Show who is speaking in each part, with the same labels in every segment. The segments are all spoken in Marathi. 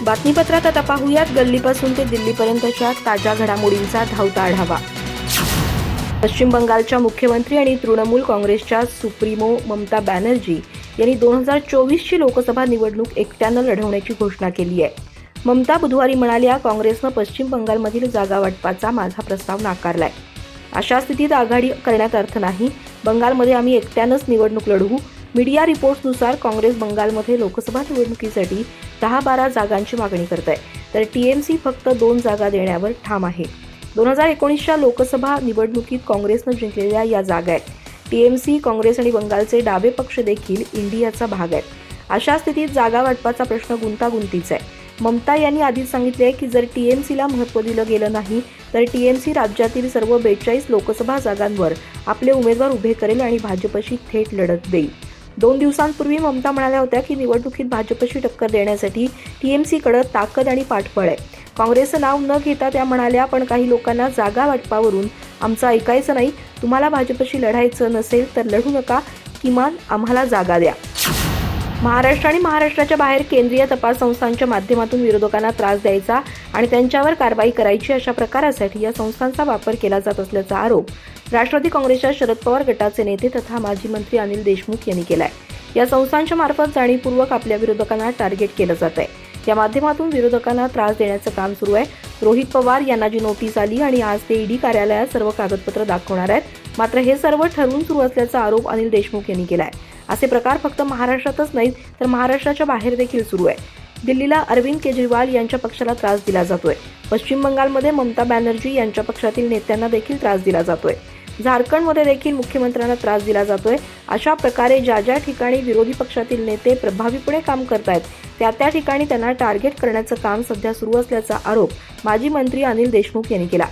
Speaker 1: बातमीपत्रात आता पाहूयात गल्लीपासून ते दिल्लीपर्यंतच्या ताज्या घडामोडींचा धावता आढावा। पश्चिम बंगालच्या मुख्यमंत्री आणि तृणमूल काँग्रेसच्या सुप्रीमो ममता बॅनर्जी यांनी 2024ची लोकसभा निवडणूक एकट्यानं लढवण्याची घोषणा केली आहे। ममता बुधवारी म्हणाल्या, काँग्रेसनं पश्चिम बंगालमधील जागा वाटपाचा माझा प्रस्ताव नाकारलाय। अशा स्थितीत आघाडी करण्यात अर्थ नाही। बंगालमध्ये आम्ही एकट्यानंच निवडणूक लढवू। मीडिया रिपोर्ट्सनुसार काँग्रेस बंगालमध्ये लोकसभा निवडणुकीसाठी 10-12 जागांची मागणी करत आहे, तर टीएमसी फक्त 2 जागा देण्यावर ठाम आहे। 2019च्या लोकसभा निवडणुकीत काँग्रेसनं जिंकलेल्या या जागा आहेत। टीएमसी, काँग्रेस आणि बंगालचे डावे पक्ष देखील इंडियाचा भाग आहेत। अशा स्थितीत जागा वाटपाचा प्रश्न गुंतागुंतीचा आहे। ममता यांनी आधीच सांगितले की जर टीएमसीला महत्त्व दिलं गेलं नाही तर टीएमसी राज्यातील सर्व 42 लोकसभा जागांवर आपले उमेदवार उभे करेल आणि भाजपशी थेट लढत देईल। 2 दिवसांपूर्वी ममता म्हणाल्या होत्या की निवडणुकीत भाजपशी टक्कर देण्यासाठी टीएमसीकडे ताकद आणि पाठबळ आहे। काँग्रेसचं नाव न घेता त्या म्हणाल्या, पण काही लोकांना जागा वाटपावरून आमचं ऐकायचं नाही। तुम्हाला भाजपशी लढायचं नसेल तर लढू नका, किमान आम्हाला जागा द्या। महाराष्ट्र आणि महाराष्ट्राच्या बाहेर केंद्रीय तपास संस्थांच्या माध्यमातून विरोधकांना त्रास द्यायचा आणि त्यांच्यावर कारवाई करायची अशा प्रकारासाठी या संस्थांचा वापर केला जात असल्याचा आरोप राष्ट्रवादी काँग्रेसच्या शरद पवार गटाचे नेते तथा माजी मंत्री अनिल देशमुख यांनी केलाय। या संस्थांच्या मार्फत जाणीवपूर्वक आपल्या विरोधकांना टार्गेट केलं जात आहे। या माध्यमातून विरोधकांना त्रास देण्याचं काम सुरू आहे। रोहित पवार यांना जी नोटीस आली आणि आज ते ईडी कार्यालयात सर्व कागदपत्र दाखवणार आहेत, मात्र हे सर्व ठरवून सुरू असल्याचा आरोप अनिल देशमुख यांनी केलाय। असे प्रकार फक्त महाराष्ट्रातच नाहीत तर महाराष्ट्राच्या बाहेर देखील सुरू आहे। दिल्लीला अरविंद केजरीवाल यांच्या पक्षाला त्रास दिला जातोय। पश्चिम बंगालमध्ये ममता बॅनर्जी यांच्या पक्षातील नेत्यांना देखील त्रास दिला जातोय। झारखंडमध्ये देखील मुख्यमंत्र्यांना त्रास दिला जातोय। अशा प्रकारे ज्या ठिकाणी विरोधी पक्षातील नेते प्रभावीपणे काम करतायत त्या ठिकाणी त्यांना टार्गेट करण्याचं काम सध्या सुरू असल्याचा आरोप माजी मंत्री अनिल देशमुख यांनी केला।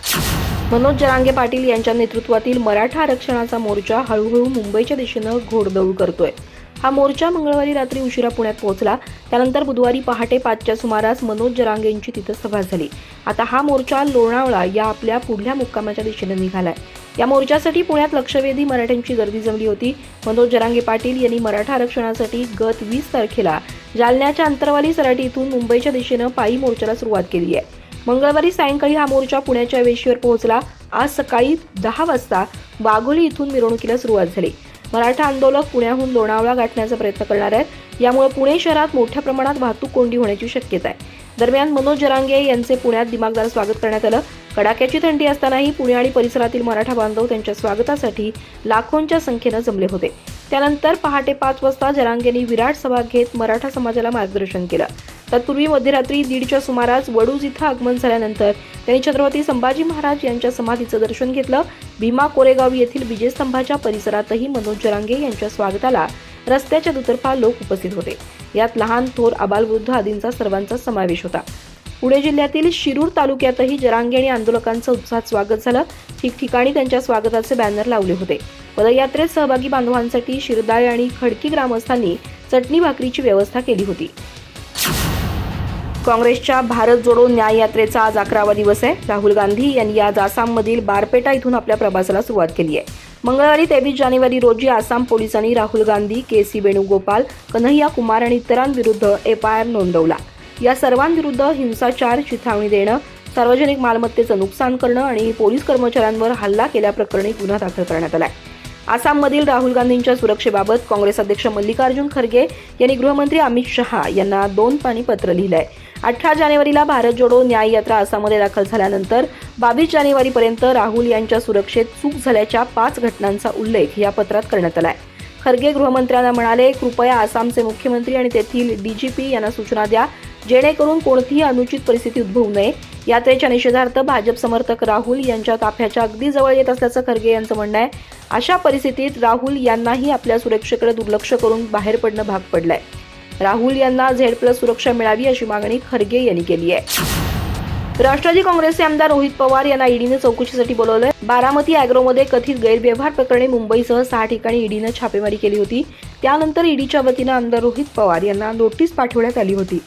Speaker 1: मनोज जरांगे पाटील यांच्या नेतृत्वातील मराठा आरक्षणाचा मोर्चा हळूहळू मुंबईच्या दिशेनं घोडदौड करतोय। हा मोर्चा मंगळवारी रात्री उशिरा पुण्यात पोहोचला। त्यानंतर बुधवारी पहाटे 5च्या सुमारास मनोज जरांगेंची तिथं सभा झाली। आता हा मोर्चा लोणावळा या आपल्या पुढल्या मुक्कामाच्या दिशेने निघालाय। या मोर्चासाठी पुण्यात लक्षवेधी मराठ्यांची गर्दी जमली होती। मनोज जरांगे पाटील यांनी मराठा आरक्षणासाठी गत 20 तारखेला जालन्याच्या अंतरवाली सराटी इथून मुंबईच्या दिशेनं पायी मोर्चाला सुरुवात केली आहे। मंगळवारी सायंकाळी हा मोर्चा पुण्याच्या वेशीवर पोहोचला। आज सकाळी 10 वाजता वाघोली इथून मिरवणुकीला सुरुवात झाली। मराठा आंदोलक पुण्याहून लोणावळा गाठण्याचा प्रयत्न करणार आहेत। यामुळे पुणे शहरात मोठ्या प्रमाणात वाहतूक कोंडी होण्याची शक्यता आहे। दरम्यान मनोज जरांगे यांचे पुण्यात दिमागदार स्वागत करण्यात आलं। कडाक्याची थंडी असतानाही पुणे आणि परिसरातील मराठा बांधव त्यांच्या स्वागतासाठी लाखोंच्या संख्येनं जमले होते। त्यानंतर पहाटे 5 वाजता जरांगेंनी विराट सभा घेत मराठा समाजाला मार्गदर्शन केलं। तत्पूर्वी मध्यरात्री 1:30च्या सुमारास वडूज इथं आगमन झाल्यानंतर त्यांनी छत्रपती संभाजी महाराज यांच्या समाधीचं दर्शन घेतलं। भीमा कोरेगाव येथील विजयस्तंभाच्या परिसरातही मनोज जरांगे यांच्या स्वागताला रस्त्याच्या दुतर्फा लोक उपस्थित होते। यात लहान, थोर, आबालवृद्ध आदींचा सर्वांचा समावेश होता। पुणे जिल्ह्यातील शिरूर तालुक्यातही जरांगे आणि आंदोलकांचं उत्साहात स्वागत झालं। ठिकठिकाणी त्यांच्या स्वागताचे बॅनर लावले होते। पदयात्रेत सहभागी बांधवांसाठी शिरदाळे आणि खडकी ग्रामस्थांनी चटणी भाकरीची व्यवस्था केली होती। काँग्रेसच्या भारत जोडो न्याय यात्रेचा आज 11वा दिवस आहे। राहुल गांधी यांनी आज आसाममधील बारपेटा इथून आपल्या प्रवासाला सुरुवात केली आहे। मंगळवारी 23 जानेवारी रोजी आसाम पोलिसांनी राहुल गांधी, के.सी. वेणुगोपाल, कन्हैया कुमार आणि इतरांविरुद्ध एफआयआर नोंदवला। या सर्वांविरुद्ध हिंसाचार, चिथावणी देणं, सार्वजनिक मालमत्तेचं नुकसान करणं आणि पोलीस कर्मचाऱ्यांवर हल्ला केल्याप्रकरणी गुन्हा दाखल करण्यात आलाय। आसाममधील राहुल गांधींच्या सुरक्षेबाबत काँग्रेस अध्यक्ष मल्लिकार्जुन खरगे यांनी गृहमंत्री अमित शहा यांना 2 पानी पत्र लिहिलंय। 18 जानेवारीला भारत जोडो न्याय यात्रा आसाममध्ये दाखल झाल्यानंतर 22 जानेवारीपर्यंत राहुल यांच्या सुरक्षेत चूक झाल्याच्या 5 घटनांचा उल्लेख या पत्रात करण्यात आलाय। खरगे गृहमंत्र्यांना म्हणाले, कृपया आसामचे मुख्यमंत्री आणि तेथील डीजीपी यांना सूचना द्या जेणेकरून कोणतीही अनुचित परिस्थिती उद्भवू नये। यात्रेच्या निषेधार्थ भाजप समर्थक राहुल यांच्या ताफ्याच्या अगदी जवळ येत असल्याचं खरगे यांचं म्हणणं आहे। अशा परिस्थितीत राहुल यांनाही आपल्या सुरक्षेकडे दुर्लक्ष करून बाहेर पडणं भाग पडलंय। राहुल यांना Z+ सुरक्षा मिळावी अशी मागणी खरगे यांनी केली आहे। राष्ट्रवादी काँग्रेसचे आमदार रोहित पवार यांना ईडीने चौकशीसाठी बोलावलंय। बारामती अॅग्रोमध्ये कथित गैरव्यवहार प्रकरणी मुंबईसह 6 ठिकाणी ईडीने छापेमारी केली होती। त्यानंतर ईडीच्या वतीनं आमदार रोहित पवार यांना नोटीस पाठवण्यात आली होती।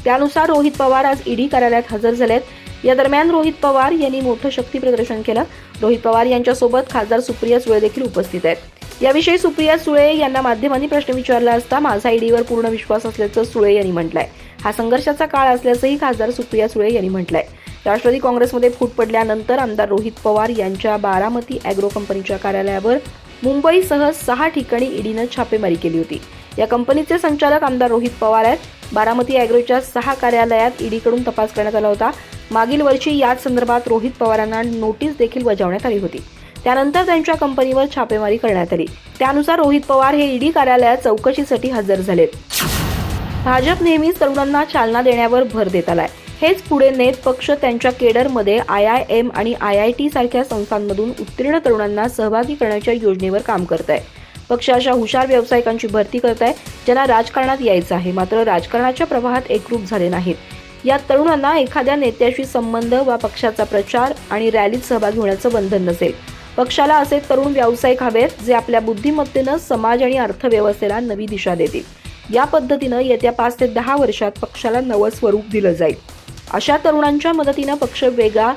Speaker 1: त्यानुसार रोहित पवार आज ईडी कार्यालयात हजर झालेत। या दरम्यान रोहित पवार यांनी मोठं शक्ती प्रदर्शन केलं। रोहित पवार यांच्यासोबत खासदार सुप्रिया सुळे देखील उपस्थित आहेत। याविषयी सुप्रिया सुळे यांना माध्यमांनी प्रश्न विचारला असता माझा ईडीवर पूर्ण विश्वास असल्याचं सुळे यांनी म्हटलंय. हा संघर्षाचा काळ असल्याचंही खासदार सुप्रिया सुळे यांनी म्हटलंय. राष्ट्रवादी काँग्रेसमध्ये फूट पडल्यानंतर आमदार रोहित पवार यांच्या बारामती अॅग्रो कंपनीच्या कार्यालयावर मुंबईसह 6 ठिकाणी ईडीनं छापेमारी केली होती. या कंपनीचे संचालक आमदार रोहित पवार आहेत. बारामती अॅग्रोच्या 6 कार्यालयात ईडीकडून तपास करण्यात आला होता. मागील वर्षी याच संदर्भात रोहित पवारांना नोटीस देखील बजावण्यात आली होती. त्यानंतर त्यांच्या कंपनीवर छापेमारी करण्यात आली. त्यानुसार रोहित पवार हे ईडी कार्यालयात चौकशीसाठी हजर झालेत. भाजप नेहमीच तरुणांना चालना देण्यावर भर देत आलाय. हेच पुढे नेत पक्ष त्यांच्या केडरमध्ये IIM आणि IIT सारख्या संस्थांमधून उत्तीर्ण तरुणांना सहभागी करण्याच्या योजनेवर काम करत आहे. पक्ष अशा हुशार व्यावसायिकांची भरती करत आहे ज्यांना राजकारणात यायचं आहे, मात्र राजकारणाच्या प्रवाहात एकरूप झाले नाहीत. या तरुणांना एखाद्या नेत्याशी संबंध वा पक्षाचा प्रचार आणि रॅलीत सहभागी होण्याचं बंधन नसेल. पक्षाला असे तरुण व्यावसायिक हवेत जे आपल्या बुद्धिमत्तेनं समाज आणि अर्थव्यवस्थेला नवी दिशा देतील. या पद्धतीनं येत्या 5 ते 10 वर्षात पक्षाला नवं स्वरूप दिलं जाईल. अशा तरुणांच्या मदतीनं पक्ष वेगळा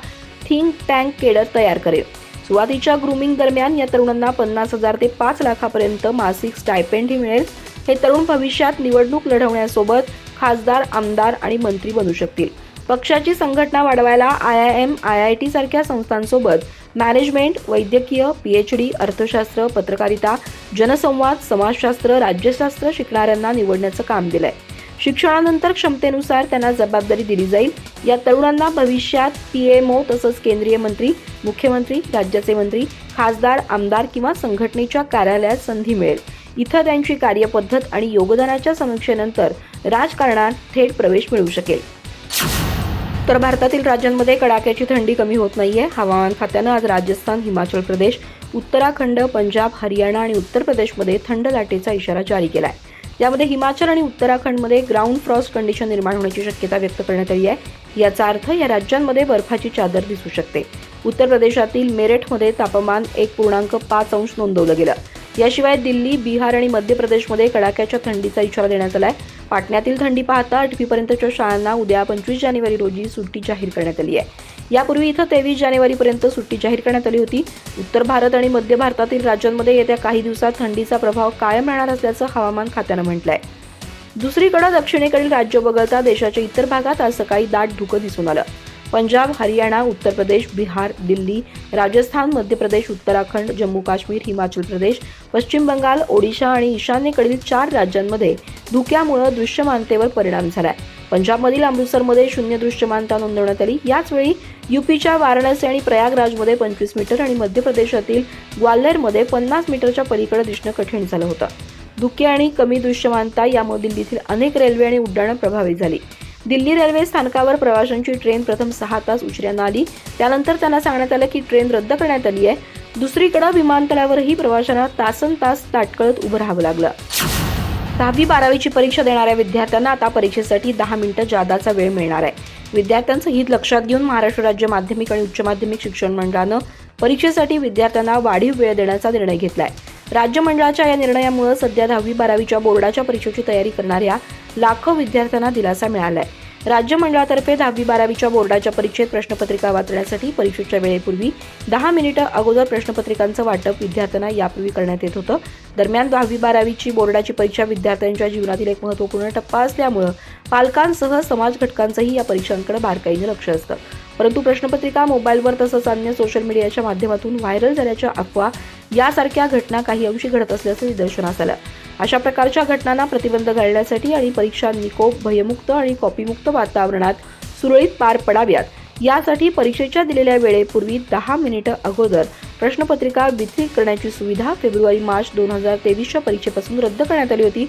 Speaker 1: थिंक टँक केडर तयार करेल. सुरुवातीच्या ग्रूमिंग दरम्यान या तरुणांना 50,000 ते 5 लाखापर्यंत मासिक स्टायपेंडही मिळेल. हे तरुण भविष्यात निवडणूक लढवण्यासोबत खासदार, आमदार आणि मंत्री बनू शकतील. पक्षाची संघटना वाढवायला IIM, IIT सारख्या संस्थांसोबत मॅनेजमेंट, वैद्यकीय, PhD, अर्थशास्त्र, पत्रकारिता, जनसंवाद, समाजशास्त्र, राज्यशास्त्र शिकणाऱ्यांना निवडण्याचं काम दिलंय. शिक्षणानंतर क्षमतेनुसार त्यांना जबाबदारी दिली जाईल. या तरुणांना भविष्यात PMO तसंच केंद्रीय मंत्री, मुख्यमंत्री, राज्याचे मंत्री, खासदार, आमदार किंवा संघटनेच्या कार्यालयात संधी मिळेल. इथं त्यांची कार्यपद्धत आणि योगदानाच्या समीक्षेनंतर राजकारणात थेट प्रवेश मिळू शकेल. उत्तर भारतातील राज्यांमध्ये कडाक्याची थंडी कमी होत नाहीये. हवामान खात्यानं आज राजस्थान, हिमाचल प्रदेश, उत्तराखंड, पंजाब, हरियाणा आणि उत्तर प्रदेशमध्ये थंड लाटेचा इशारा जारी केलाय. यामध्ये हिमाचल आणि उत्तराखंडमध्ये ग्राउंड फ्रॉस्ट कंडिशन निर्माण होण्याची शक्यता व्यक्त करण्यात आली आहे. याचा अर्थ या राज्यांमध्ये बर्फाची चादर दिसू शकते. उत्तर प्रदेशातील मेरठमध्ये तापमान 1.5 अंश नोंदवलं गेलं. याशिवाय दिल्ली, बिहार आणि मध्य प्रदेशमध्ये कडाक्याच्या थंडीचा इशारा देण्यात आलाय. पाटण्यातील थंडी पाहता 8वी पर्यंतच्या शाळांना उद्या 25 जानेवारी रोजी सुट्टी जाहीर करण्यात आली आहे. यापूर्वी इथं 23 जानेवारीपर्यंत सुट्टी जाहीर करण्यात आली होती. उत्तर भारत आणि मध्य भारतातील राज्यांमध्ये येत्या काही दिवसात थंडीचा प्रभाव कायम राहणार असल्याचं हवामान खात्यानं म्हटलंय. दुसरीकडे दक्षिणेकडील राज्य वगळता देशाच्या इतर भागात आज सकाळी दाट धुकं दिसून आलं. पंजाब, हरियाणा, उत्तर प्रदेश, बिहार, दिल्ली, राजस्थान, मध्य प्रदेश, उत्तराखंड, जम्मू काश्मीर, हिमाचल प्रदेश, पश्चिम बंगाल, ओडिशा आणि ईशान्येकडील 4 राज्यांमध्ये धुक्यामुळे दृश्यमानतेवर परिणाम झालाय. पंजाबमधील अमृतसरमध्ये 0 दृश्यमानता नोंदवण्यात आली. याचवेळी UPच्या वाराणसी आणि प्रयागराजमध्ये 25 मीटर आणि मध्य प्रदेशातील ग्वाल्हेरमध्ये 50 मीटरच्या पलीकडे दिसणं कठीण झालं होतं. धुके आणि कमी दृश्यमानता यामुळे दिल्लीतील अनेक रेल्वे आणि उड्डाणं प्रभावित झाली. दिल्ली रेल्वे स्थानकावर प्रवाशांची ट्रेन प्रथम 6 तास उशिरानं आली. त्यानंतर त्यांना सांगण्यात आलं की ट्रेन रद्द करण्यात आली आहे. दुसरीकडे विमानतळावरही प्रवाशांना तासनतास ताटकळत उभं राहावं लागलं. 10वी-12वीची परीक्षा देणाऱ्या विद्यार्थ्यांना आता परीक्षेसाठी 10 मिनिटं जादाचा वेळ मिळणार आहे. विद्यार्थ्यांचं हित लक्षात घेऊन महाराष्ट्र राज्य माध्यमिक आणि उच्च माध्यमिक शिक्षण मंडळानं परीक्षेसाठी विद्यार्थ्यांना वाढीव वेळ देण्याचा निर्णय घेतलाय. राज्य मंडळाच्या या निर्णयामुळे सध्या 10वी-12वीच्या बोर्डाच्या परीक्षेची तयारी करणाऱ्या लाखो विद्यार्थ्यांना दिलासा मिळालाय. राज्य मंडळातर्फे 10वी-12वीच्या बोर्डाच्या परीक्षेत प्रश्नपत्रिका वाचण्यासाठी परीक्षेच्या वेळेपूर्वी 10 मिनिटं अगोदर प्रश्नपत्रिकांचं वाटप विद्यार्थ्यांना यापूर्वी करण्यात येत होतं. दरम्यान 10वी-12वीची बोर्डाची परीक्षा विद्यार्थ्यांच्या जीवनातील एक महत्त्वपूर्ण टप्पा असल्यामुळे पालकांसह समाज घटकांचंही या परीक्षांकडे बारकाईने लक्ष असतं. परंतु प्रश्नपत्रिका मोबाईलवर तसंच अन्य सोशल मीडियाच्या माध्यमातून व्हायरल झाल्याच्या अफवा यासारख्या घटना काही अंशी घडत असल्याचं निदर्शनास आलं. अशा प्रकारच्या घटनांना प्रतिबंध घालण्यासाठी आणि परीक्षा निकोप, भयमुक्त आणि कॉपीमुक्त वातावरणात सुरळीत पार पडाव्यात यासाठी परीक्षेच्या दिलेल्या वेळेपूर्वी 10 मिनिटं अगोदर प्रश्नपत्रिका वितरित करण्याची सुविधा फेब्रुवारी-मार्च 2023च्या परीक्षेपासून रद्द करण्यात आली होती.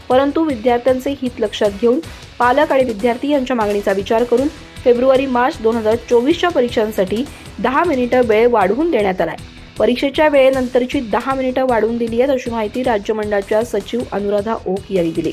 Speaker 1: परंतु विद्यार्थ्यांचे हित लक्षात घेऊन पालक आणि विद्यार्थी यांच्या मागणीचा विचार करून फेब्रुवारी-मार्च 2024च्या परीक्षांसाठी 10 मिनिटं वेळ वाढवून देण्यात आलाय. परीक्षेच्या वेळेनंतरची 10 मिनिटं वाढवून दिली आहेत अशी माहिती राज्य मंडळाच्या सचिव अनुराधा ओक यांनी दिली.